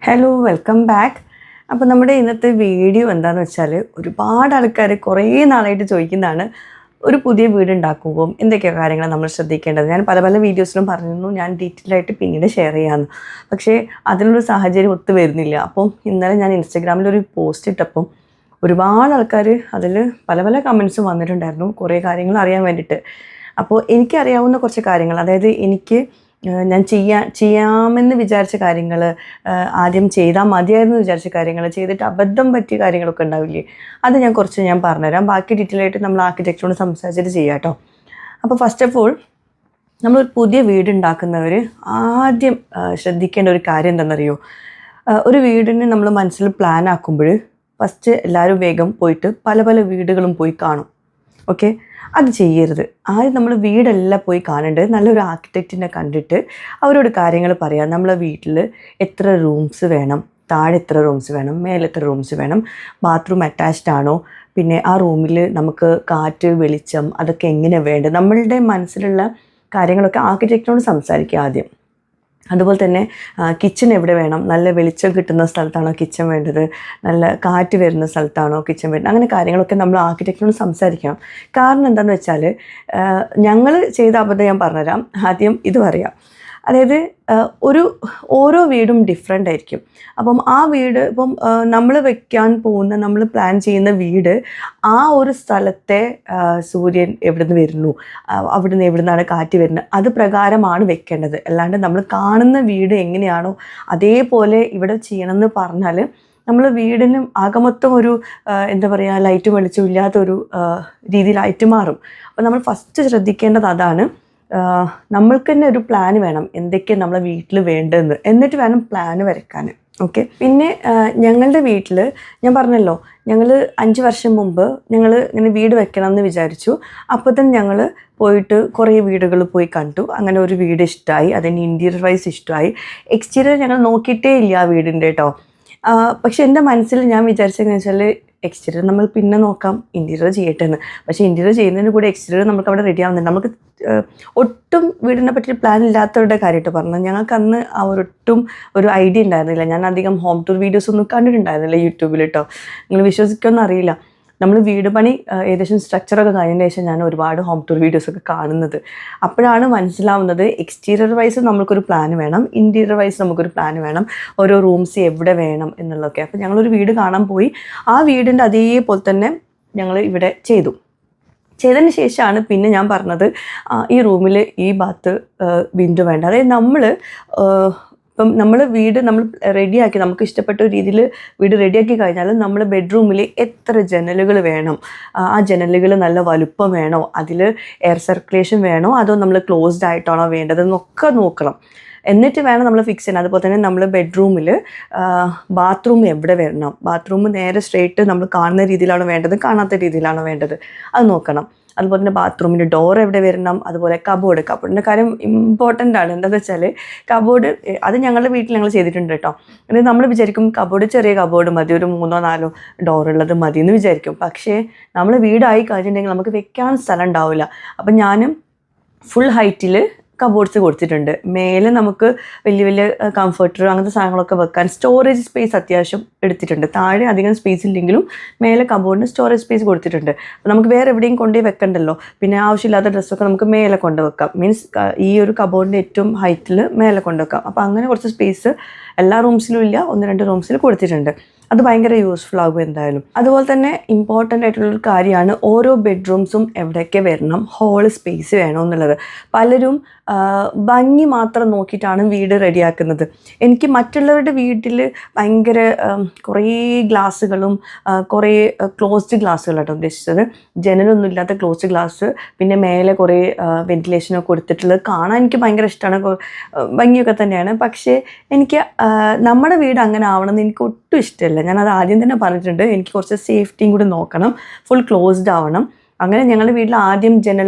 Hello welcome back. അപ്പോൾ നമ്മുടെ ഇന്നത്തെ വീഡിയോ എന്താണെന്ന് വെച്ചാൽ ഒരുപാട് ആൾക്കാർ കുറേ നാളായിട്ട് ചോദിക്കുന്നതാണ്, ഒരു പുതിയ വീട് ഉണ്ടാക്കുമ്പോൾ എന്തൊക്കെയാണ് കാര്യങ്ങൾ നമ്മൾ ശ്രദ്ധിക്കേണ്ടത്. ഞാൻ പല പല വീഡിയോസിലും പറഞ്ഞിരുന്നു ഞാൻ ഡീറ്റെയിൽ ആയിട്ട് പിന്നീട് ഷെയർ ചെയ്യാമെന്ന്. പക്ഷേ അതിനുള്ളൊരു സാഹചര്യം ഒത്തു വരുന്നില്ല. അപ്പം ഇന്നലെ ഞാൻ ഇൻസ്റ്റഗ്രാമിലൊരു പോസ്റ്റ് ഇട്ടപ്പം ഒരുപാട് ആൾക്കാർ അതിൽ പല പല കമൻസും വന്നിട്ടുണ്ടായിരുന്നു, കുറേ കാര്യങ്ങൾ അറിയാൻ വേണ്ടിയിട്ട്. അപ്പോൾ എനിക്കറിയാവുന്ന കുറച്ച് കാര്യങ്ങൾ, അതായത് ഞാൻ ചെയ്യാമെന്ന് വിചാരിച്ച കാര്യങ്ങൾ, ആദ്യം ചെയ്താൽ മതിയായിരുന്നു വിചാരിച്ച കാര്യങ്ങൾ, ചെയ്തിട്ട് അബദ്ധം പറ്റിയ കാര്യങ്ങളൊക്കെ ഉണ്ടാവില്ലേ, അത് ഞാൻ പറഞ്ഞുതരാം. ബാക്കി ഡീറ്റെയിൽ ആയിട്ട് നമ്മൾ ആർക്കിടെക്ചറോട് സംസാരിച്ചിട്ട് ചെയ്യാം കേട്ടോ. അപ്പോൾ ഫസ്റ്റ് ഓഫ് ഓൾ, നമ്മളൊരു പുതിയ വീടുണ്ടാക്കുന്നവർ ആദ്യം ശ്രദ്ധിക്കേണ്ട ഒരു കാര്യം എന്താണെന്നറിയോ? ഒരു വീടിന് നമ്മൾ മനസ്സിൽ പ്ലാൻ ആക്കുമ്പോൾ ഫസ്റ്റ് എല്ലാവരും വേഗം പോയിട്ട് പല പല വീടുകളും പോയി കാണും. ഓക്കെ, അത് ചെയ്യരുത്. ആദ്യം നമ്മൾ വീടെല്ലാം പോയി കാണേണ്ടത് നല്ലൊരു ആർക്കിടെക്റ്റിനെ കണ്ടിട്ട് അവരോട് കാര്യങ്ങൾ പറയാം. നമ്മളെ വീട്ടിൽ എത്ര റൂംസ് വേണം, താഴെ എത്ര റൂംസ് വേണം, മേലെ എത്ര റൂംസ് വേണം, ബാത്റൂം അറ്റാച്ച്ഡ് ആണോ, പിന്നെ ആ റൂമിൽ നമുക്ക് കാറ്റ്, വെളിച്ചം, അതൊക്കെ എങ്ങനെ വേണ്ടത്, നമ്മളുടെ മനസ്സിലുള്ള കാര്യങ്ങളൊക്കെ ആർക്കിടെക്റ്റിനോട് സംസാരിക്കുക ആദ്യം. അതുപോലെ തന്നെ കിച്ചൺ എവിടെ വേണം, നല്ല വെളിച്ചം കിട്ടുന്ന സ്ഥലത്താണോ കിച്ചൺ വേണ്ടത്, നല്ല കാറ്റ് വരുന്ന സ്ഥലത്താണോ കിച്ചൺ വേണ്ടത്, അങ്ങനെ കാര്യങ്ങളൊക്കെ നമ്മൾ ആർക്കിടെക്റ്റിനോട് സംസാരിക്കണം. കാരണം എന്താണെന്ന് വെച്ചാൽ, ഞങ്ങൾ ചെയ്ത അബദ്ധം ഞാൻ പറഞ്ഞുതരാം. ആദ്യം ഇത് പറയാം. അതായത് ഓരോ വീടും ഡിഫറെൻ്റ് ആയിരിക്കും. അപ്പം ആ വീട് നമ്മൾ നമ്മൾ പ്ലാൻ ചെയ്യുന്ന വീട് ആ ഒരു സ്ഥലത്തെ സൂര്യൻ എവിടെ നിന്ന് വരുന്നു, അവിടുന്ന് എവിടെ നിന്നാണ് കാറ്റ് വരുന്നത്, അത് പ്രകാരമാണ് വെക്കേണ്ടത്. അല്ലാണ്ട് നമ്മൾ കാണുന്ന വീട് എങ്ങനെയാണോ അതേപോലെ ഇവിടെ ചെയ്യണമെന്ന് പറഞ്ഞാൽ നമ്മൾ വീടിനും ആകമൊത്തം ഒരു ലൈറ്റ് വെളിച്ചം ഇല്ലാത്തൊരു രീതിയിലായിട്ട് മാറും. അപ്പോൾ നമ്മൾ ഫസ്റ്റ് ശ്രദ്ധിക്കേണ്ടത് അതാണ്. നമ്മൾക്ക് തന്നെ ഒരു പ്ലാൻ വേണം, എന്തൊക്കെയാണ് നമ്മളെ വീട്ടിൽ വേണ്ടതെന്ന്, എന്നിട്ട് വേണം പ്ലാൻ വരയ്ക്കാൻ. ഓക്കെ. പിന്നെ ഞങ്ങളുടെ വീട്ടിൽ ഞാൻ പറഞ്ഞല്ലോ, ഞങ്ങൾ 5 വർഷം മുമ്പ് ഞങ്ങൾ ഇങ്ങനെ വീട് വെക്കണം എന്ന് വിചാരിച്ചു. അപ്പോൾ തന്നെ ഞങ്ങൾ പോയിട്ട് കുറേ വീടുകൾ പോയി കണ്ടു. അങ്ങനെ ഒരു വീട് ഇഷ്ടമായി, അതിന് ഇൻറ്റീരിയർ വൈസ് ഇഷ്ടമായി. എക്സ്റ്റീരിയർ ഞങ്ങൾ നോക്കിയിട്ടേ ഇല്ല ആ വീടിൻ്റെ കേട്ടോ. പക്ഷെ എൻ്റെ മനസ്സിൽ ഞാൻ വിചാരിച്ചതെന്ന് വെച്ചാൽ, എക്സ്റ്റീരിയർ നമ്മൾ പിന്നെ നോക്കാം, ഇൻറ്റീരിയർ ചെയ്യട്ടെ എന്ന്. പക്ഷേ ഇൻറ്റീരിയർ ചെയ്യുന്നതിന് കൂടെ എക്സ്റ്റീരിയർ നമുക്ക് അവിടെ റെഡി ആവുന്നുണ്ട്. നമുക്ക് ഒട്ടും വീടിനെ പറ്റി പ്ലാൻ ഇല്ലാത്തവരുടെ കാര്യമായിട്ട് പറഞ്ഞത്. ഞങ്ങൾക്ക് അന്ന് ഒട്ടും ഒരു ഐഡിയ ഉണ്ടായിരുന്നില്ല. ഞാൻ അധികം ഹോം ടൂർ വീഡിയോസ് ഒന്നും കണ്ടിട്ടുണ്ടായിരുന്നില്ല യൂട്യൂബിൽ കേട്ടോ. നിങ്ങൾ വിശ്വസിക്കുമെന്ന് അറിയില്ല. നമ്മൾ വീട് പണി ഏകദേശം സ്ട്രക്ചറൊക്കെ കഴിഞ്ഞതിന് ശേഷം ഞാൻ ഒരുപാട് ഹോം ടൂർ വീഡിയോസൊക്കെ കാണുന്നത്. അപ്പോഴാണ് മനസ്സിലാവുന്നത്, എക്സ്റ്റീരിയർ വൈസ് നമുക്കൊരു പ്ലാൻ വേണം, ഇൻറ്റീരിയർ വൈസ് നമുക്കൊരു പ്ലാൻ വേണം, ഓരോ റൂംസ് എവിടെ വേണം എന്നുള്ളതൊക്കെ. അപ്പോൾ ഞങ്ങളൊരു വീട് കാണാൻ പോയി. ആ വീടിൻ്റെ അതേപോലെ തന്നെ ഞങ്ങൾ ഇവിടെ ചെയ്തതിന് ശേഷമാണ് പിന്നെ ഞാൻ പറഞ്ഞത്, ഈ റൂമിൽ ഈ ഭാഗത്ത് വിൻഡോ വേണ്ട. അതായത് നമ്മൾ വീട് റെഡിയാക്കി, നമുക്ക് ഇഷ്ടപ്പെട്ട രീതിയിൽ വീട് റെഡിയാക്കി കഴിഞ്ഞാൽ നമ്മൾ ബെഡ്റൂമിൽ എത്ര ജനലുകൾ വേണം, ആ ജനലുകൾ നല്ല വലുപ്പം വേണോ, അതിൽ എയർ സർക്കുലേഷൻ വേണോ, അതോ നമ്മൾ ക്ലോസ്ഡ് ആയിട്ടാണോ വേണ്ടതെന്നൊക്കെ നോക്കണം. എന്നിട്ട് വേണം നമ്മൾ ഫിക്സ് ചെയ്യണം. അതുപോലെ തന്നെ നമ്മൾ ബെഡ്റൂമിൽ ബാത്റൂം എവിടെ വരണം, ബാത്റൂം നേരെ സ്ട്രെയിറ്റ് നമ്മൾ കാണുന്ന രീതിയിലാണോ വേണ്ടത്, കാണാത്ത രീതിയിലാണോ വേണ്ടത്, അത് നോക്കണം. അതുപോലെ തന്നെ ബാത്റൂമിൻ്റെ ഡോർ എവിടെ വരണം, അതുപോലെ കബോർഡിൻ്റെ കാര്യം ഇമ്പോർട്ടൻ്റ് ആണ്. എന്താണെന്ന് വെച്ചാൽ, കബോർഡ് അത് ഞങ്ങളുടെ വീട്ടിൽ ഞങ്ങൾ ചെയ്തിട്ടുണ്ട് കേട്ടോ. അതായത് നമ്മൾ വിചാരിക്കും ചെറിയ കബോർഡ് മതി, ഒരു 3-4 ഡോറുള്ളത് മതി എന്ന് വിചാരിക്കും. പക്ഷേ നമ്മൾ വീടായി കഴിഞ്ഞിട്ടുണ്ടെങ്കിൽ നമുക്ക് വെക്കാൻ സ്ഥലം ഉണ്ടാവില്ല. അപ്പം ഞാനും ഫുൾ ഹൈറ്റിൽ കബോർഡ്സ് കൊടുത്തിട്ടുണ്ട്. മേലെ നമുക്ക് വലിയ വലിയ കംഫർട്ടർ അങ്ങനത്തെ സാധനങ്ങളൊക്കെ വെക്കാൻ സ്റ്റോറേജ് സ്പേസ് അത്യാവശ്യം എടുത്തിട്ടുണ്ട്. താഴെ അധികം സ്പേസ് ഇല്ലെങ്കിലും മേലെ കബോർഡിന് സ്റ്റോറേജ് സ്പേസ് കൊടുത്തിട്ടുണ്ട്. അപ്പോൾ നമുക്ക് വേറെ എവിടെയും കൊണ്ടുപോയി വെക്കണ്ടല്ലോ. പിന്നെ ആവശ്യമില്ലാത്ത ഡ്രസ്സൊക്കെ നമുക്ക് മേലെ കൊണ്ടുവെക്കാം. മീൻസ് ഈ ഒരു കബോർഡിൻ്റെ ഏറ്റവും ഹൈറ്റിൽ മേലെ കൊണ്ടുവെക്കാം. അപ്പോൾ അങ്ങനെ കുറച്ച് സ്പേസ് എല്ലാ റൂംസിലും ഇല്ല, 1-2 റൂംസിൽ കൊടുത്തിട്ടുണ്ട്. അത് ഭയങ്കര യൂസ്ഫുൾ ആകും എന്തായാലും. അതുപോലെ തന്നെ ഇമ്പോർട്ടൻ്റ് ആയിട്ടുള്ളൊരു കാര്യമാണ് ഓരോ ബെഡ്റൂംസും എവിടെയൊക്കെ വരണം, ഹോൾ സ്പേസ് വേണം എന്നുള്ളത്. പലരും ഭംഗി മാത്രം നോക്കിയിട്ടാണ് വീട് റെഡിയാക്കുന്നത്. എനിക്ക് മറ്റുള്ളവരുടെ വീട്ടിൽ ഭയങ്കര കുറേ ഗ്ലാസ്സുകളും കുറേ ക്ലോസ്ഡ് ഗ്ലാസ്സുകളാട്ടോ ഉദ്ദേശിച്ചത്, ജനലൊന്നും ഇല്ലാത്ത ക്ലോസ്ഡ് ഗ്ലാസ്, പിന്നെ മേലെ കുറേ വെന്റിലേഷനൊക്കെ കൊടുത്തിട്ടുള്ളത് കാണാൻ എനിക്ക് ഭയങ്കര ഇഷ്ടമാണ്, ഭംഗിയൊക്കെ തന്നെയാണ്. പക്ഷേ എനിക്ക് നമ്മുടെ വീട് അങ്ങനെ ആവണമെന്ന് എനിക്ക് ഒട്ടും ഇഷ്ടമല്ല. ഞാനത് ആദ്യം തന്നെ പറഞ്ഞിട്ടുണ്ട്, എനിക്ക് കുറച്ച് സേഫ്റ്റിയും കൂടി നോക്കണം, ഫുൾ ക്ലോസ്ഡ് ആവണം. അങ്ങനെ ഞങ്ങളുടെ വീട്ടിൽ ആദ്യം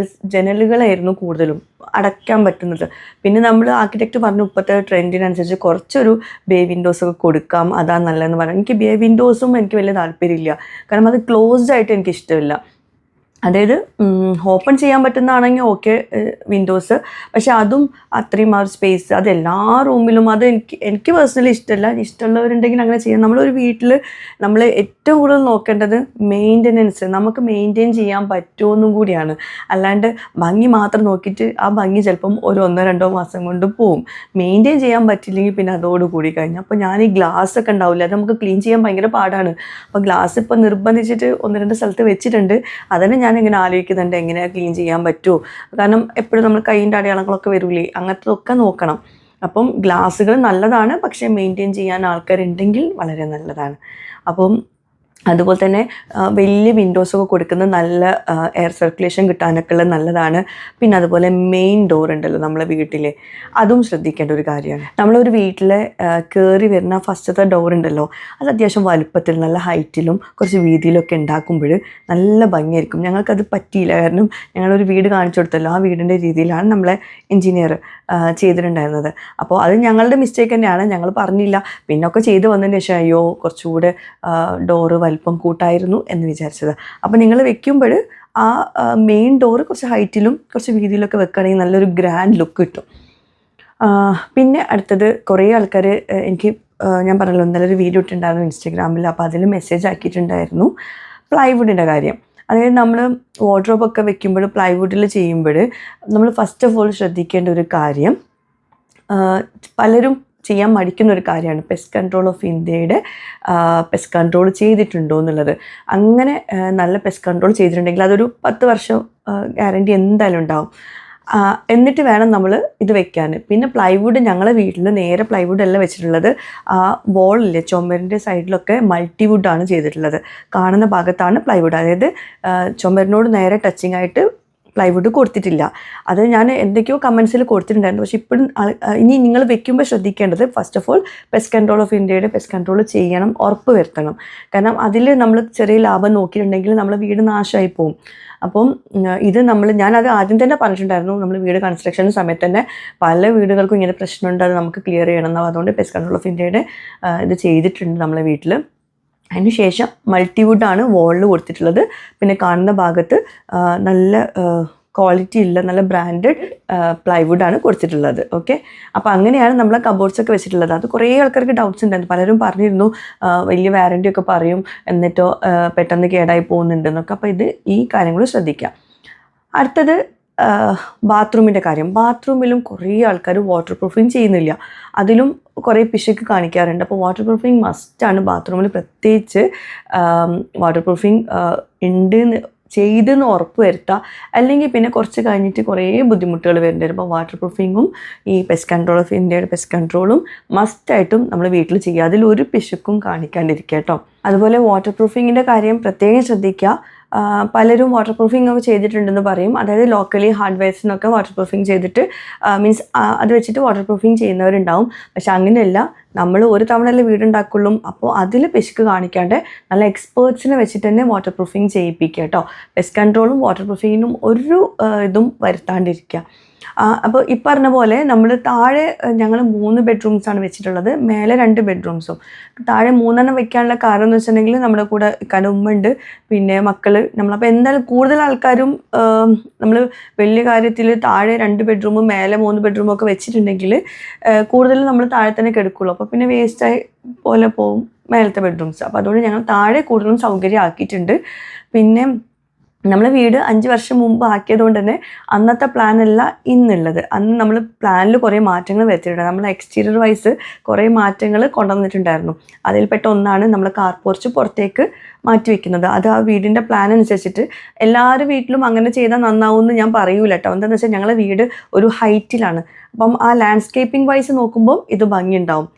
ജനലുകളായിരുന്നു കൂടുതലും അടയ്ക്കാൻ പറ്റുന്നത്. പിന്നെ നമ്മൾ ആർക്കിടെക്റ്റ് പറഞ്ഞു ഇപ്പോഴത്തെ ട്രെൻഡിനനുസരിച്ച് കുറച്ചൊരു ബേ വിൻഡോസൊക്കെ കൊടുക്കാം, അതാണ് നല്ലതെന്ന് പറഞ്ഞു. എനിക്ക് ബേ വിൻഡോസും എനിക്ക് വലിയ താല്പര്യമില്ല, കാരണം അത് ക്ലോസ്ഡ് ആയിട്ട് എനിക്ക് ഇഷ്ടമില്ല. അതായത് ഓപ്പൺ ചെയ്യാൻ പറ്റുന്നതാണെങ്കിൽ ഓക്കെ വിൻഡോസ്, പക്ഷെ അതും അത്രയും ആ ഒരു സ്പേസ് അത് എല്ലാ റൂമിലും അത് എനിക്ക് പേഴ്സണലി ഇഷ്ടമല്ല. ഇഷ്ടമുള്ളവരുണ്ടെങ്കിൽ അങ്ങനെ ചെയ്യാം. നമ്മളൊരു വീട്ടിൽ നമ്മൾ ഏറ്റവും കൂടുതൽ നോക്കേണ്ടത് മെയിൻ്റനൻസ്, നമുക്ക് മെയിൻറ്റെയിൻ ചെയ്യാൻ പറ്റുമെന്നും കൂടിയാണ്. അല്ലാണ്ട് ഭംഗി മാത്രം നോക്കിയിട്ട് ആ ഭംഗി ചിലപ്പം ഒരു 1-2 മാസം കൊണ്ട് പോവും. മെയിൻറ്റെയിൻ ചെയ്യാൻ പറ്റില്ലെങ്കിൽ പിന്നെ അതോട് കൂടി കഴിഞ്ഞു. അപ്പോൾ ഞാൻ ഈ ഗ്ലാസ് ഒക്കെ ഉണ്ടാവില്ല, അത് നമുക്ക് ക്ലീൻ ചെയ്യാൻ ഭയങ്കര പാടാണ്. അപ്പോൾ ഗ്ലാസ് ഇപ്പോൾ നിർബന്ധിച്ചിട്ട് 1-2 സ്ഥലത്ത് വെച്ചിട്ടുണ്ട്. അതിന് ഞാൻ ഇങ്ങനെ ആലോചിക്കുന്നുണ്ട് എങ്ങനെയാണ് ക്ലീൻ ചെയ്യാൻ പറ്റുമോ. കാരണം എപ്പോഴും നമ്മൾ കൈയിൻ്റെ അടയാളങ്ങളൊക്കെ വരില്ലേ, അങ്ങനത്തതൊക്കെ നോക്കണം. അപ്പം ഗ്ലാസ്സുകൾ നല്ലതാണ്, പക്ഷേ മെയിൻറ്റെയിൻ ചെയ്യാൻ ആൾക്കാരുണ്ടെങ്കിൽ വളരെ നല്ലതാണ്. അപ്പം അതുപോലെ തന്നെ വലിയ വിൻഡോസൊക്കെ കൊടുക്കുന്നത് നല്ല എയർ സർക്കുലേഷൻ കിട്ടാനൊക്കെ ഉള്ളത് നല്ലതാണ്. പിന്നെ അതുപോലെ മെയിൻ ഡോർ ഉണ്ടല്ലോ നമ്മളെ വീട്ടിൽ, അതും ശ്രദ്ധിക്കേണ്ട ഒരു കാര്യമാണ്. നമ്മളൊരു വീട്ടിൽ കയറി വരുന്ന ഫസ്റ്റത്തെ ഡോർ ഉണ്ടല്ലോ, അത് അത്യാവശ്യം വലുപ്പത്തിൽ നല്ല ഹൈറ്റിലും കുറച്ച് വീതിയിലൊക്കെ ഉണ്ടാക്കുമ്പോൾ നല്ല ഭംഗിയായിരിക്കും. ഞങ്ങൾക്കത് പറ്റിയില്ല, കാരണം ഞങ്ങളൊരു വീട് കാണിച്ചു കൊടുത്തല്ലോ, ആ വീടിൻ്റെ രീതിയിലാണ് നമ്മളെ എൻജിനീയർ ചെയ്തിട്ടുണ്ടായിരുന്നത്. അപ്പോൾ അത് ഞങ്ങളുടെ മിസ്റ്റേക്ക് തന്നെയാണ്, ഞങ്ങൾ പറഞ്ഞില്ല. പിന്നൊക്കെ ചെയ്ത് വന്നതിന് ശേഷം അയ്യോ കുറച്ചുകൂടെ ഡോറ് വലിപ്പം കൂട്ടായിരുന്നു എന്ന് വിചാരിച്ചത്. അപ്പോൾ നിങ്ങൾ വെക്കുമ്പോൾ ആ മെയിൻ ഡോറ് കുറച്ച് ഹൈറ്റിലും കുറച്ച് വീതിയിലൊക്കെ വെക്കുകയാണെങ്കിൽ നല്ലൊരു ഗ്രാൻഡ് ലുക്ക് കിട്ടും. പിന്നെ അടുത്തത് കുറേ ആൾക്കാർ എനിക്ക് ഞാൻ പറഞ്ഞല്ലോ നല്ലൊരു വീഡിയോ ഇട്ടിട്ടുണ്ടായിരുന്നു ഇൻസ്റ്റഗ്രാമിൽ, അപ്പോൾ അതിൽ മെസ്സേജ് ആക്കിയിട്ടുണ്ടായിരുന്നു പ്ലൈവുഡിൻ്റെ കാര്യം. അതായത് നമ്മൾ വാർഡ്രോബൊക്കെ വെക്കുമ്പോൾ പ്ലൈവുഡിൽ ചെയ്യുമ്പോൾ നമ്മൾ ഫസ്റ്റ് ഓഫ് ഓൾ ശ്രദ്ധിക്കേണ്ട ഒരു കാര്യം, പലരും ചെയ്യാൻ മടിക്കുന്ന ഒരു കാര്യമാണ് പെസ്റ്റ് കൺട്രോൾ ഓഫ് ഇന്ത്യയുടെ പെസ്റ്റ് കൺട്രോൾ ചെയ്തിട്ടുണ്ടോ എന്നുള്ളത്. അങ്ങനെ നല്ല പെസ്റ്റ് കൺട്രോൾ ചെയ്തിട്ടുണ്ടെങ്കിൽ അതൊരു 10 വർഷം ഗ്യാരണ്ടി എന്തായാലും ഉണ്ടാവും. എന്നിട്ട് വേണം നമ്മൾ ഇത് വെക്കാൻ. പിന്നെ പ്ലൈവുഡ് ഞങ്ങളെ വീട്ടിൽ നേരെ പ്ലൈവുഡ് അല്ല വെച്ചിട്ടുള്ളത്, ആ വോളില്ലേ ചുമരിൻ്റെ സൈഡിലൊക്കെ മൾട്ടിവുഡാണ് ചെയ്തിട്ടുള്ളത്. കാണുന്ന ഭാഗത്താണ് പ്ലൈവുഡ്, അതായത് ചുമരിനോട് നേരെ ടച്ചിങ് ആയിട്ട് പ്ലൈവുഡ് കൊടുത്തിട്ടില്ല. അത് ഞാൻ എന്തൊക്കെയോ കമൻസിൽ കൊടുത്തിട്ടുണ്ടായിരുന്നു. പക്ഷേ ഇപ്പോഴും ഇനി നിങ്ങൾ വെക്കുമ്പോൾ ശ്രദ്ധിക്കേണ്ടത് first of all pest control of ഇന്ത്യയുടെ പെസ്റ്റ് കൺട്രോൾ ചെയ്യണം, ഉറപ്പ് വരുത്തണം. കാരണം അതിൽ നമ്മൾ ചെറിയ ലാഭം നോക്കിയിട്ടുണ്ടെങ്കിൽ നമ്മളെ വീട് നാശമായി പോകും. അപ്പം ഇത് ഞാനത് ആദ്യം തന്നെ പറഞ്ഞിട്ടുണ്ടായിരുന്നു, നമ്മൾ വീട് കൺസ്ട്രക്ഷൻ സമയത്ത് തന്നെ പല വീടുകൾക്കും ഇങ്ങനെ പ്രശ്നമുണ്ട്, അത് നമുക്ക് ക്ലിയർ ചെയ്യണം. അതുകൊണ്ട് പെസ്റ്റ് കൺട്രോൾ ഓഫ് ഇന്ത്യയുടെ ഇത് ചെയ്തിട്ടുണ്ട് നമ്മളെ വീട്ടിൽ. അതിന് ശേഷം മൾട്ടിവുഡാണ് വോളിൽ കൊടുത്തിട്ടുള്ളത്. പിന്നെ കാണുന്ന ഭാഗത്ത് നല്ല ക്വാളിറ്റി ഉള്ള നല്ല ബ്രാൻഡഡ് പ്ലൈവുഡാണ് കൊടുത്തിട്ടുള്ളത്. ഓക്കെ, അപ്പോൾ അങ്ങനെയാണ് നമ്മളെ കബോർഡ്സൊക്കെ വെച്ചിട്ടുള്ളത്. അത് കുറേ ആൾക്കാർക്ക് ഡൗട്ട്സ് ഉണ്ടായിരുന്നു. പലരും പറഞ്ഞിരുന്നു വലിയ വാറൻറ്റി ഒക്കെ പറയും എന്നിട്ടോ പെട്ടെന്ന് കേടായി പോകുന്നുണ്ടെന്നൊക്കെ. അപ്പോൾ ഈ കാര്യങ്ങൾ ശ്രദ്ധിക്കാം. അടുത്തത് ബാത്റൂമിൻ്റെ കാര്യം. ബാത്റൂമിലും കുറേ ആൾക്കാർ വാട്ടർ പ്രൂഫിങ് ചെയ്യുന്നില്ല, അതിലും കുറേ പിശുക്ക് കാണിക്കാറുണ്ട്. അപ്പോൾ വാട്ടർ പ്രൂഫിങ് മസ്റ്റാണ് ബാത്റൂമിൽ, പ്രത്യേകിച്ച് വാട്ടർ പ്രൂഫിങ് ഉണ്ട് ചെയ്തെന്ന് ഉറപ്പ് വരുത്തുക. അല്ലെങ്കിൽ പിന്നെ കുറച്ച് കഴിഞ്ഞിട്ട് കുറേ ബുദ്ധിമുട്ടുകൾ വരുന്നുണ്ട്. അപ്പോൾ വാട്ടർ പ്രൂഫിങ്ങും ഈ പെസ്റ്റ് കൺട്രോൾ ഓഫ് ഇന്ത്യയുടെ പെസ്റ്റ് കൺട്രോളും മസ്റ്റായിട്ടും നമ്മൾ വീട്ടിൽ ചെയ്യുക, അതിലൊരു പിശുക്കും കാണിക്കാണ്ടിരിക്കുക കേട്ടോ. അതുപോലെ വാട്ടർ പ്രൂഫിങ്ങിൻ്റെ കാര്യം പ്രത്യേകം ശ്രദ്ധിക്കുക. പലരും വാട്ടർ പ്രൂഫിംഗ് ഒക്കെ ചെയ്തിട്ടുണ്ടെന്ന് പറയും, അതായത് ലോക്കലി ഹാർഡ്വെയർസിനൊക്കെ വാട്ടർ പ്രൂഫിംഗ് ചെയ്തിട്ട് മീൻസ് അത് വെച്ചിട്ട് വാട്ടർ പ്രൂഫിംഗ് ചെയ്യുന്നവരുണ്ടാവും. പക്ഷെ അങ്ങനെയല്ല, നമ്മൾ ഒരു തവണയല്ലേ വീടുണ്ടാക്കുള്ളൂ. അപ്പോൾ അതിൽ പിശുക്ക് കാണിക്കാണ്ട് നല്ല എക്സ്പേർട്സിനെ വെച്ചിട്ട് തന്നെ വാട്ടർ പ്രൂഫിംഗ് ചെയ്യിപ്പിക്കുക കേട്ടോ. പെസ്റ്റ് കൺട്രോളും വാട്ടർ പ്രൂഫിങ്ങിനും ഒരു ഇതും വരുത്താണ്ടിരിക്കുക. അപ്പോൾ ഈ പറഞ്ഞ പോലെ നമ്മൾ താഴെ ഞങ്ങൾ 3 ബെഡ്റൂംസാണ് വെച്ചിട്ടുള്ളത്, മേലെ 2 ബെഡ്റൂംസും. താഴെ 3 വെക്കാനുള്ള കാരണം എന്ന് വെച്ചിട്ടുണ്ടെങ്കിൽ നമ്മുടെ കൂടെ ഉമ്മയുണ്ട്, പിന്നെ മക്കൾ, നമ്മളപ്പോൾ എന്തായാലും കൂടുതൽ ആൾക്കാരും നമ്മൾ വലിയ കാര്യത്തിൽ താഴെ 2 ബെഡ്റൂമും മേലെ 3 ബെഡ്റൂമും ഒക്കെ വെച്ചിട്ടുണ്ടെങ്കിൽ കൂടുതലും നമ്മൾ താഴെ തന്നെ കിടക്കുള്ളൂ. അപ്പോൾ പിന്നെ വേസ്റ്റായി പോലെ പോവും മേലത്തെ ബെഡ്റൂംസ്. അപ്പോൾ അതുകൊണ്ട് ഞങ്ങൾ താഴെ കൂടുതലും സൗകര്യം ആക്കിയിട്ടുണ്ട്. പിന്നെ നമ്മളെ വീട് 5 വർഷം മുമ്പ് ആക്കിയതുകൊണ്ട് തന്നെ അന്നത്തെ പ്ലാനല്ല ഇന്നുള്ളത്. അന്ന് നമ്മൾ പ്ലാനിൽ കുറേ മാറ്റങ്ങൾ വരുത്തിയിട്ടുണ്ട്. നമ്മൾ എക്സ്റ്റീരിയർ വൈസ് കുറേ മാറ്റങ്ങൾ കൊണ്ടുവന്നിട്ടുണ്ടായിരുന്നു. അതിൽപ്പെട്ട ഒന്നാണ് നമ്മൾ കാർ പോർച്ച് പുറത്തേക്ക് മാറ്റി വയ്ക്കുന്നത്. അത് ആ വീടിൻ്റെ പ്ലാൻ അനുസരിച്ചിട്ട് എല്ലാവരും വീട്ടിലും അങ്ങനെ ചെയ്താൽ നന്നാവുമെന്ന് ഞാൻ പറയൂല കേട്ടോ. എന്താണെന്ന് വെച്ചാൽ ഞങ്ങളെ വീട് ഒരു ഹൈറ്റിലാണ്. അപ്പം ആ ലാൻഡ്സ്കേപ്പിംഗ് വൈസ് നോക്കുമ്പോൾ ഇത് ഭംഗിയുണ്ടാവും.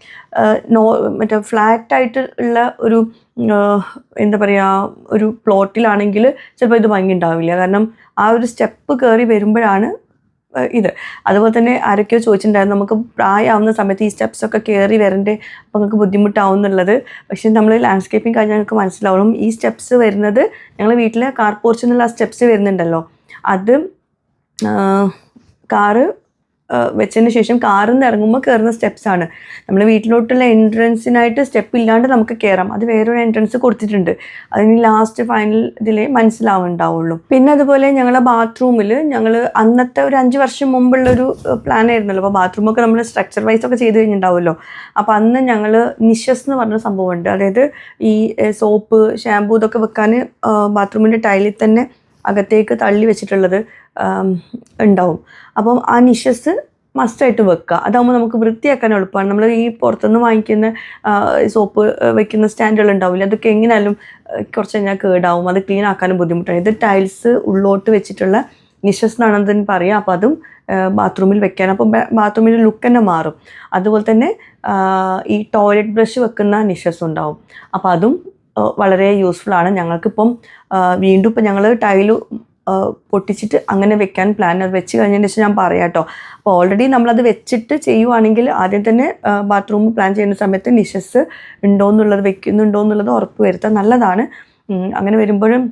മറ്റേ ഫ്ലാറ്റായിട്ട് ഉള്ള ഒരു എന്താ പറയുക ഒരു പ്ലോട്ടിലാണെങ്കിൽ ചിലപ്പോൾ ഇത് ഭംഗി ഉണ്ടാവില്ല. കാരണം ആ ഒരു സ്റ്റെപ്പ് കയറി വരുമ്പോഴാണ് ഇത്. അതുപോലെ തന്നെ ആരൊക്കെയോ ചോദിച്ചിട്ടുണ്ടായിരുന്നു, നമുക്ക് പ്രായമാവുന്ന സമയത്ത് ഈ സ്റ്റെപ്സൊക്കെ കയറി വരണ്ടേ, അപ്പോൾ നിങ്ങൾക്ക് ബുദ്ധിമുട്ടാവും എന്നുള്ളത്. പക്ഷേ നമ്മൾ ലാൻഡ്സ്കേപ്പിംഗ് കഴിഞ്ഞാൽ ഞങ്ങൾക്ക് മനസ്സിലാവണം, ഈ സ്റ്റെപ്സ് വരുന്നത് ഞങ്ങൾ വീട്ടിലെ കാർ പോർച്ചിൽ നിന്നുള്ള ആ സ്റ്റെപ്സ് വരുന്നുണ്ടല്ലോ, അത് കാറ് വെച്ചതിന് ശേഷം കാറിൽ നിന്ന് ഇറങ്ങുമ്പോൾ കയറുന്ന സ്റ്റെപ്സാണ്. നമ്മൾ വീട്ടിലോട്ടുള്ള എൻട്രൻസിനായിട്ട് സ്റ്റെപ്പ് ഇല്ലാണ്ട് നമുക്ക് കയറാം. അത് വേറൊരു എൻട്രൻസ് കൊടുത്തിട്ടുണ്ട്. അതിന് ലാസ്റ്റ് ഫൈനൽ ഇതിലേ മനസ്സിലാവുന്നുണ്ടാവുള്ളൂ. പിന്നെ അതുപോലെ ഞങ്ങളുടെ ബാത്റൂമിൽ ഞങ്ങൾ അന്നത്തെ ഒരു 5 വർഷം മുമ്പുള്ളൊരു പ്ലാൻ ആയിരുന്നല്ലോ. അപ്പോൾ ബാത്റൂമൊക്കെ നമ്മൾ സ്ട്രക്ചർ വൈസ് ഒക്കെ ചെയ്ത് കഴിഞ്ഞിട്ടുണ്ടാവുമല്ലോ. അപ്പോൾ അന്ന് ഞങ്ങൾ നിഷസ് എന്ന് പറഞ്ഞ സംഭവമുണ്ട്. അതായത് ഈ സോപ്പ് ഷാമ്പൂ ഇതൊക്കെ വെക്കാൻ ബാത്റൂമിൻ്റെ ടൈലിൽ തന്നെ അകത്തേക്ക് തള്ളി വെച്ചിട്ടുള്ളത് ഉണ്ടാവും. അപ്പം ആ നിഷസ് മസ്റ്റായിട്ട് വെക്കുക. അതാകുമ്പോൾ നമുക്ക് വൃത്തിയാക്കാൻ എളുപ്പമാണ്. നമ്മൾ ഈ പുറത്തുനിന്ന് വാങ്ങിക്കുന്ന സോപ്പ് വെക്കുന്ന സ്റ്റാൻഡുകൾ ഉണ്ടാവില്ല, അതൊക്കെ എങ്ങനെയാലും കുറച്ച് കഴിഞ്ഞാൽ കേടാവും, അത് ക്ലീൻ ആക്കാനും ബുദ്ധിമുട്ടാണ്. ഇത് ടൈൽസ് ഉള്ളോട്ട് വെച്ചിട്ടുള്ള നിഷസ് എന്നാണ് അതിന് പറയുക. അപ്പോൾ അതും ബാത്റൂമിൽ വെക്കാൻ, അപ്പം ബാത്റൂമിൻ്റെ ലുക്ക് തന്നെ മാറും. അതുപോലെ തന്നെ ഈ ടോയ്ലറ്റ് ബ്രഷ് വെക്കുന്ന നിഷസ് ഉണ്ടാവും. അപ്പോൾ അതും വളരെ യൂസ്ഫുള്ളാണ്. ഞങ്ങൾക്കിപ്പം വീണ്ടും ഇപ്പം ഞങ്ങൾ ടൈല് പൊട്ടിച്ചിട്ട് അങ്ങനെ വെക്കാൻ പ്ലാൻ, അത് വെച്ച് കഴിഞ്ഞതിന് ശേഷം ഞാൻ പറയാം കേട്ടോ. അപ്പോൾ ഓൾറെഡി നമ്മളത് വെച്ചിട്ട് ചെയ്യുവാണെങ്കിൽ ആദ്യം തന്നെ ബാത്റൂം പ്ലാൻ ചെയ്യുന്ന സമയത്ത് നിഷസ് ഉണ്ടോ എന്നുള്ളത് വെക്കുന്നുണ്ടോ എന്നുള്ളത് ഉറപ്പ് വരുത്താൻ നല്ലതാണ്. അങ്ങനെ വരുമ്പോഴും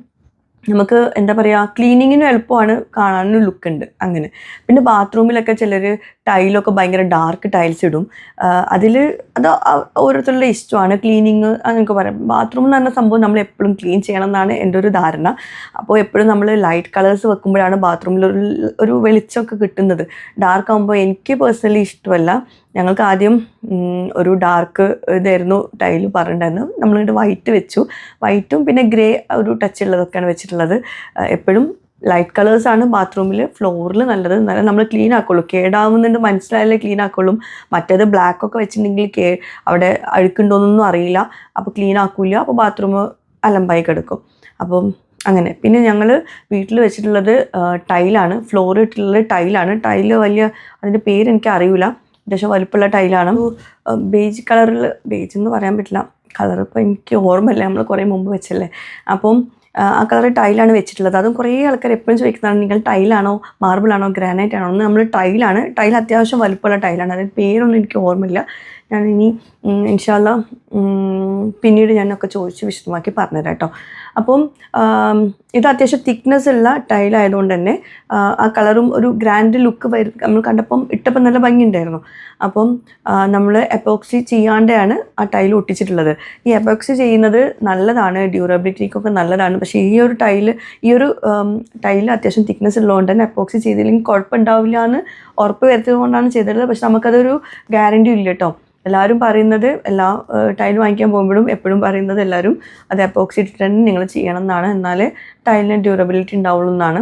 നമുക്ക് എന്താ പറയുക, ക്ലീനിങ്ങിനും എളുപ്പമാണ്, കാണാനും ലുക്കുണ്ട് അങ്ങനെ. പിന്നെ ബാത്റൂമിലൊക്കെ ചിലർ ടൈലൊക്കെ ഭയങ്കര ഡാർക്ക് ടൈൽസ് ഇടും. അത് ഓരോരുത്തരുടെ ഇഷ്ടമാണ്. ക്ലീനിങ് അങ്ങനെയൊക്കെ പറയാം. ബാത്റൂം എന്ന് പറഞ്ഞ സംഭവം നമ്മൾ എപ്പോഴും ക്ലീൻ ചെയ്യണം എന്നാണ് എൻ്റെ ഒരു ധാരണ. അപ്പോൾ എപ്പോഴും നമ്മൾ ലൈറ്റ് കളേഴ്സ് വെക്കുമ്പോഴാണ് ബാത്റൂമിൽ ഒരു വെളിച്ചമൊക്കെ കിട്ടുന്നത്. ഡാർക്ക് ആകുമ്പോൾ എനിക്ക് പേഴ്സണലി ഇഷ്ടമല്ല. ഞങ്ങൾക്ക് ആദ്യം ഒരു ഡാർക്ക് ഇതായിരുന്നു ടൈല് പറഞ്ഞിട്ടുണ്ടായിരുന്നു. നമ്മളിവിടെ വൈറ്റ് വെച്ചു. വൈറ്റും പിന്നെ ഗ്രേ ഒരു ടച്ച് ഉള്ളതൊക്കെയാണ് വെച്ചിട്ടുള്ളത്. എപ്പോഴും ലൈറ്റ് കളേഴ്സാണ് ബാത്റൂമിൽ ഫ്ലോറിൽ നല്ലത്. എന്നാലും നമ്മൾ ക്ലീൻ ആക്കുള്ളൂ. കേടാവുന്നുണ്ട് മനസ്സിലായാലേ ക്ലീൻ ആക്കുള്ളൂ. മറ്റേത് ബ്ലാക്കൊക്കെ വെച്ചിട്ടുണ്ടെങ്കിൽ അവിടെ അഴുക്കുണ്ടോയെന്നൊന്നും അറിയില്ല, അപ്പോൾ ക്ലീൻ ആക്കില്ല, അപ്പോൾ ബാത്റൂം അലമ്പായി കിടക്കും. അപ്പം അങ്ങനെ. പിന്നെ ഞങ്ങൾ വീട്ടിൽ വെച്ചിട്ടുള്ളത് ടൈലാണ്, ഫ്ലോർ ഇട്ടുള്ളത് ടൈലാണ്. ടൈല് വലിയ അതിൻ്റെ പേര് എനിക്ക് അറിയില്ല, അത്യാവശ്യം വലുപ്പമുള്ള ടൈലാണ്. ബേജ് കളറിൽ, ബേജ് എന്ന് പറയാൻ പറ്റില്ല, കളർ ഇപ്പോൾ എനിക്ക് ഓർമ്മയില്ല, നമ്മൾ കുറേ മുമ്പ് വെച്ചല്ലേ. അപ്പം ആ കളർ ടൈലാണ് വെച്ചിട്ടുള്ളത്. അതും കുറേ ആൾക്കാർ എപ്പോഴും ചോദിക്കുന്നതാണ്, നിങ്ങൾ ടൈലാണോ മാർബിളാണോ ഗ്രാനൈറ്റ് ആണോ എന്ന്. നമ്മൾ ടൈലാണ്. ടൈൽ അത്യാവശ്യം വലുപ്പമുള്ള ടൈലാണ്. അതിന് പേരൊന്നും എനിക്ക് ഓർമ്മയില്ല. ഞാൻ ഇനി ഇൻഷാ അല്ലാ പിന്നീട് ഞാനൊക്കെ ചോദിച്ച് വിശദമാക്കി പറഞ്ഞുതരാം കേട്ടോ. അപ്പം ഇത് അത്യാവശ്യം തിക്നെസ് ഉള്ള ടൈലായതുകൊണ്ട് തന്നെ ആ കളറും ഒരു ഗ്രാൻഡ് ലുക്ക് വരും. നമ്മൾ കണ്ടപ്പം ഇട്ടപ്പം നല്ല ഭംഗിയുണ്ടായിരുന്നു. അപ്പം നമ്മൾ എപ്പോക്സി ചെയ്യാണ്ടാണ് ആ ടൈൽ ഒട്ടിച്ചിട്ടുള്ളത്. ഈ എപ്പോക്സി ചെയ്യുന്നത് നല്ലതാണ്, ഡ്യൂറബിലിറ്റിക്കൊക്കെ നല്ലതാണ്. പക്ഷേ ഈ ഒരു ടൈൽ അത്യാവശ്യം തിക്നെസ് ഉള്ളതുകൊണ്ട് തന്നെ എപ്പോക്സി ചെയ്തില്ലെങ്കിൽ കുഴപ്പമുണ്ടാവില്ല എന്ന് ഉറപ്പ് വരുത്തിയതുകൊണ്ടാണ് ചെയ്തിട്ടുള്ളത്. പക്ഷെ നമുക്കതൊരു ഗ്യാരണ്ടി ഇല്ല കേട്ടോ. എല്ലാവരും പറയുന്നത്, എല്ലാ ടൈൽ വാങ്ങിക്കാൻ പോകുമ്പോഴും എപ്പോഴും പറയുന്നത് എല്ലാവരും അത് എപ്പോക്സി ഇട്ടിട്ട് തന്നെ നിങ്ങൾ ചെയ്യണം എന്നാണ്, എന്നാലേ ടൈലിന് ഡ്യൂറബിലിറ്റി ഉണ്ടാവുള്ളൂ എന്നാണ്.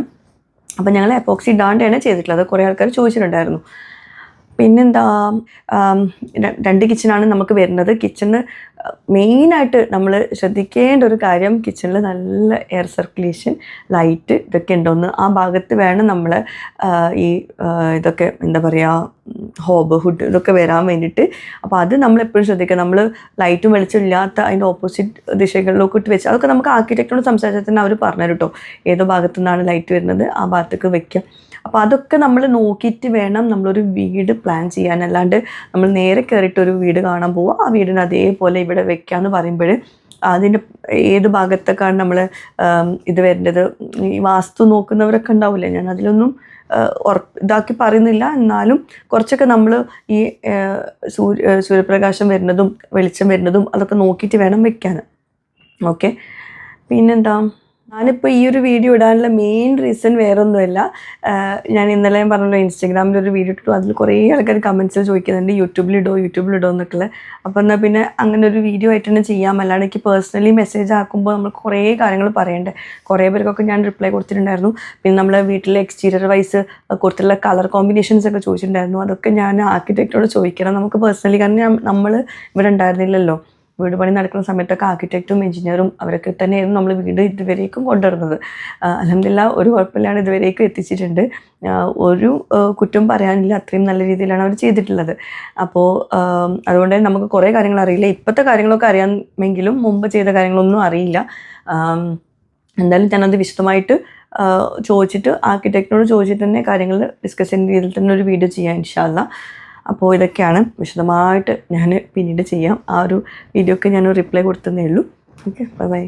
അപ്പം ഞങ്ങൾ എപ്പോക്സി ഇടാണ്ടാണ് ചെയ്തിട്ടുള്ളത്. കുറേ ആൾക്കാർ ചോദിച്ചിട്ടുണ്ടായിരുന്നു. പിന്നെന്താ, 2 കിച്ചണാണ് നമുക്ക് വരുന്നത്. കിച്ചണ് മെയിനായിട്ട് നമ്മൾ ശ്രദ്ധിക്കേണ്ട ഒരു കാര്യം, കിച്ചണിൽ നല്ല എയർ സർക്കുലേഷൻ, ലൈറ്റ് ഇതൊക്കെ ഉണ്ടോയെന്ന്. ആ ഭാഗത്ത് വേണം നമ്മൾ ഈ ഇതൊക്കെ എന്താ പറയുക, ഹോബ് ഹുഡ് ഇതൊക്കെ വരാൻ വേണ്ടിയിട്ട്. അപ്പോൾ അത് നമ്മളെപ്പോഴും ശ്രദ്ധിക്കുക. നമ്മൾ ലൈറ്റും വെളിച്ചം ഇല്ലാത്ത അതിൻ്റെ ഓപ്പോസിറ്റ് ദിശകളിലൊക്കെ ഇട്ട് വെച്ച്, അതൊക്കെ നമുക്ക് ആർക്കിടെക്റ്റോട് സംസാരിച്ചാൽ തന്നെ അവർ പറഞ്ഞു കേട്ടോ, ഏതോ ഭാഗത്തു നിന്നാണ് ലൈറ്റ് വരുന്നത് ആ ഭാഗത്തേക്ക് വെക്കുക. അപ്പോൾ അതൊക്കെ നമ്മൾ നോക്കിയിട്ട് വേണം നമ്മളൊരു വീട് പ്ലാൻ ചെയ്യാൻ. അല്ലാണ്ട് നമ്മൾ നേരെ കയറിയിട്ടൊരു വീട് കാണാൻ പോവുക, ആ വീടിന് അതേപോലെ ഇവിടെ വെക്കാമെന്ന് പറയുമ്പോൾ അതിൻ്റെ ഏത് ഭാഗത്തൊക്കെയാണ് നമ്മൾ ഇത് വരേണ്ടത്. ഈ വാസ്തു നോക്കുന്നവരൊക്കെ ഉണ്ടാവില്ലേ, ഞാൻ അതിലൊന്നും ഇതാക്കി പറയുന്നില്ല. എന്നാലും കുറച്ചൊക്കെ നമ്മൾ ഈ സൂര്യപ്രകാശം വരുന്നതും വെളിച്ചം വരുന്നതും അതൊക്കെ നോക്കിയിട്ട് വേണം വെക്കാൻ. ഓക്കെ. പിന്നെന്താ, ഞാനിപ്പോൾ ഈ ഒരു വീഡിയോ ഇടാനുള്ള മെയിൻ റീസൺ വേറൊന്നുമല്ല. ഞാൻ ഇന്നലെ പറഞ്ഞല്ലോ ഇൻസ്റ്റാഗ്രാമിൽ ഒരു വീഡിയോ ഇട്ടു, അതിൽ കുറേ ആൾക്കാർ കമൻസിൽ ചോദിക്കുന്നുണ്ട് യൂട്യൂബിലിടോ എന്നൊക്കെ. അപ്പോൾ എന്നാൽ പിന്നെ അങ്ങനെ ഒരു വീഡിയോ ആയിട്ട് തന്നെ ചെയ്യാം. അല്ലാണ്ട് എനിക്ക് പേഴ്സണലി മെസ്സേജ് ആക്കുമ്പോൾ നമ്മൾ കുറേ കാര്യങ്ങൾ പറയണ്ടേ. കുറേ പേർക്കൊക്കെ ഞാൻ റിപ്ലൈ കൊടുത്തിട്ടുണ്ടായിരുന്നു. പിന്നെ നമ്മളെ വീട്ടിലെ എക്സ്റ്റീരിയർ വൈസ് കൊടുത്തിട്ടുള്ള കളർ കോമ്പിനേഷൻസ് ഒക്കെ ചോദിച്ചിട്ടുണ്ടായിരുന്നു. അതൊക്കെ ഞാൻ ആർക്കിടെക്റ്റോട് ചോദിക്കണം നമുക്ക് പേഴ്സണലി. കാരണം നമ്മൾ ഇവിടെ ഉണ്ടായിരുന്നില്ലല്ലോ. വീട് പണി നടക്കുന്ന സമയത്തൊക്കെ ആർക്കിടെക്റ്റും എഞ്ചിനീയറും അവരൊക്കെ തന്നെയായിരുന്നു നമ്മൾ വീട് ഇതുവരേക്കും കൊണ്ടുവരുന്നത്. അൽഹംദുലില്ലാ ഒരു കുഴപ്പമില്ലാണ്ട് ഇതുവരേക്കും എത്തിച്ചിട്ടുണ്ട്. ഒരു കുറ്റം പറയാനില്ല, അത്രയും നല്ല രീതിയിലാണ് അവർ ചെയ്തിട്ടുള്ളത്. അപ്പോൾ അതുകൊണ്ട് നമുക്ക് കുറേ കാര്യങ്ങൾ അറിയില്ല. ഇപ്പോഴത്തെ കാര്യങ്ങളൊക്കെ അറിയാമെങ്കിലും മുമ്പ് ചെയ്ത കാര്യങ്ങളൊന്നും അറിയില്ല. എന്തായാലും ഞാനത് വിശദമായിട്ട് ചോദിച്ചിട്ട് ആർക്കിടെക്റ്റിനോട് ചോദിച്ചിട്ട് തന്നെ കാര്യങ്ങൾ ഡിസ്കസ് ചെയ്യുന്ന രീതിയിൽ തന്നെ ഒരു വീഡിയോ ചെയ്യാം ഇൻഷാ അല്ലാ. അപ്പോൾ ഇതൊക്കെയാണ് വിശദമായിട്ട് ഞാൻ പിന്നീട് ചെയ്യാം. ആ ഒരു വീഡിയോക്ക് ഞാൻ റിപ്ലൈ കൊടുത്തതേ ഉള്ളൂ. Okay, by.